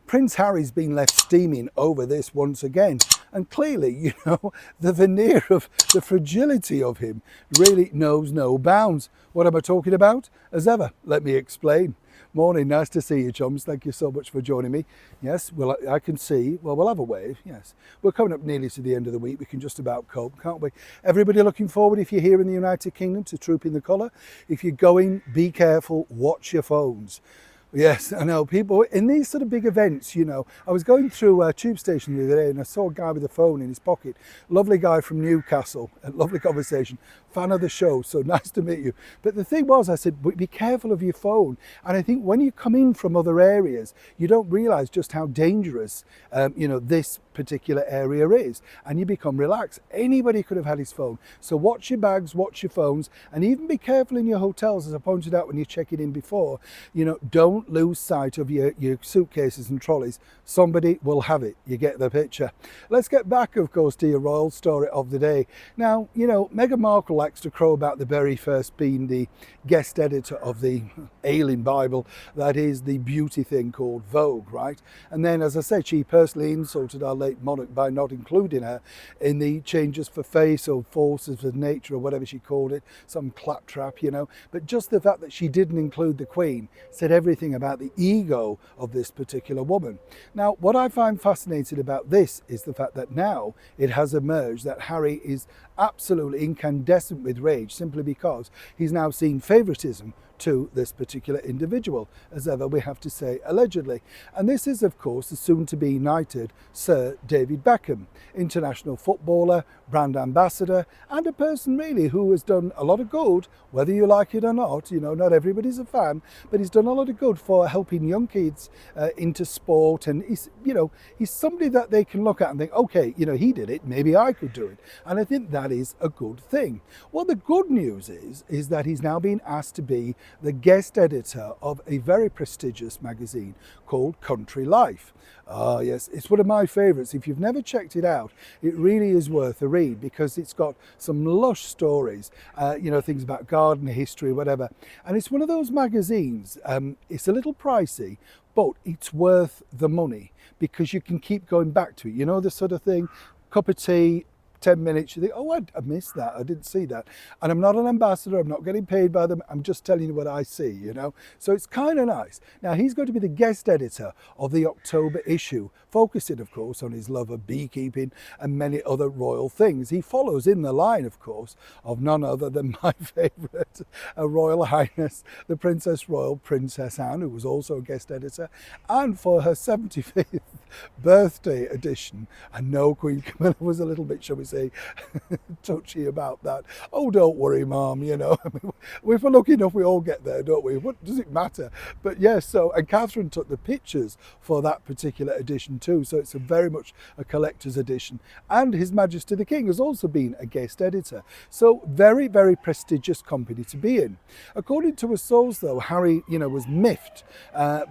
Prince Harry's been left steaming over this once again. And clearly, you know, the veneer of the fragility of him really knows no bounds. What am I talking about? As ever, let me explain. Morning, nice to see you, chums. Thank you so much for joining me. Yes, well, I can see, well, we'll have a wave, yes. We're coming up nearly to the end of the week. We can just about cope, can't we? Everybody looking forward, if you're here in the United Kingdom, to Trooping the Colour. If you're going, be careful, watch your phones. Yes, I know, people, in these sort of big events, you know, I was going through a tube station the other day and I saw a guy with a phone in his pocket. Lovely guy from Newcastle, a lovely conversation, fan of the show, so nice to meet you. But the thing was, I said, be careful of your phone. And I think when you come in from other areas, you don't realise just how dangerous, you know, this particular area is, and you become relaxed. Anybody could have had his phone. So watch your bags, watch your phones, and even be careful in your hotels, as I pointed out when you're checking in before. You know, don't lose sight of your suitcases and trolleys. Somebody will have it. You get the picture. Let's get back, of course, to your royal story of the day. Now, you know, Meghan Markle likes to crow about the very first being the guest editor of the ailing Bible, that is the beauty thing called Vogue, right? And then, as I said, she personally insulted our late monarch by not including her in the changes for face or forces of nature or whatever she called it, some claptrap, you know. But just the fact that she didn't include the Queen said everything about the ego of this particular woman. Now, what I find fascinating about this is the fact that now it has emerged that Harry is absolutely incandescent with rage simply because he's now seen favouritism to this particular individual, as ever we have to say allegedly. And this is, of course, the soon-to-be knighted Sir David Beckham, international footballer, brand ambassador, and a person really who has done a lot of good, whether you like it or not. You know, not everybody's a fan, but he's done a lot of good for helping young kids into sport. And he's, you know, he's somebody that they can look at and think, okay, you know, he did it, maybe I could do it. And I think that is a good thing. Well, the good news is that he's now been asked to be the guest editor of a very prestigious magazine called Country Life. Ah, yes, it's one of my favourites. If you've never checked it out, it really is worth a read because it's got some lush stories, you know, things about garden history, whatever. And it's one of those magazines, it's a little pricey, but it's worth the money because you can keep going back to it. You know, the sort of thing, cup of tea, 10 minutes, you think, oh, I missed that, I didn't see that. And I'm not an ambassador, I'm not getting paid by them, I'm just telling you what I see, you know. So it's kind of nice. Now, he's going to be the guest editor of the October issue, focusing, of course, on his love of beekeeping and many other royal things. He follows in the line, of course, of none other than my favourite, Royal Highness, the Princess Royal Princess Anne, who was also a guest editor, and for her 75th birthday edition, and no, Queen Camilla was a little bit, shall we say, touchy about that. Oh, don't worry, Mum, you know, I mean, if we're lucky enough, we all get there, don't we? What does it matter? But yes, so, and Catherine took the pictures for that particular edition too, so it's very much a collector's edition. And His Majesty the King has also been a guest editor. So very, very prestigious company to be in. According to a source, though, Harry, you know, was miffed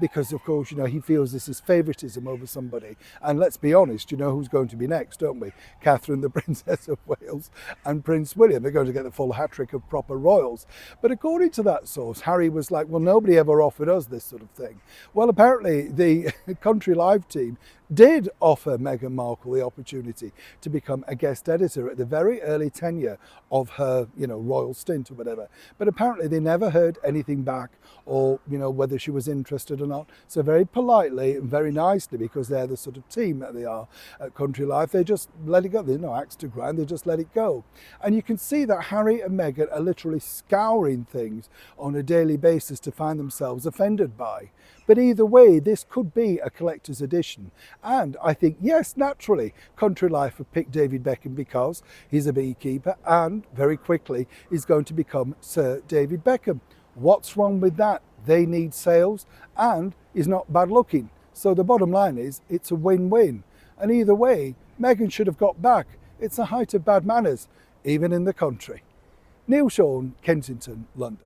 because, of course, you know, he feels this is favouritism over somebody. And let's be honest, you know who's going to be next, don't we? Catherine, the Princess of Wales, and Prince William. They're going to get the full hat-trick of proper royals. But according to that source, Harry was like, well, nobody ever offered us this sort of thing. Well, apparently the Country Live team did offer Meghan Markle the opportunity to become a guest editor at the very early tenure of her, you know, royal stint or whatever. But apparently they never heard anything back or, you know, whether she was interested or not. So very politely and very nicely, because they're the sort of team that they are at Country Life, they just let it go. There's no axe to grind, they just let it go. And you can see that Harry and Meghan are literally scouring things on a daily basis to find themselves offended by. But either way, this could be a collector's edition. And I think, yes, naturally, Country Life have picked David Beckham because he's a beekeeper and very quickly is going to become Sir David Beckham. What's wrong with that? They need sales and he's not bad looking. So the bottom line is it's a win-win. And either way, Meghan should have got back. It's the height of bad manners, even in the country. Neil Sean, Kensington, London.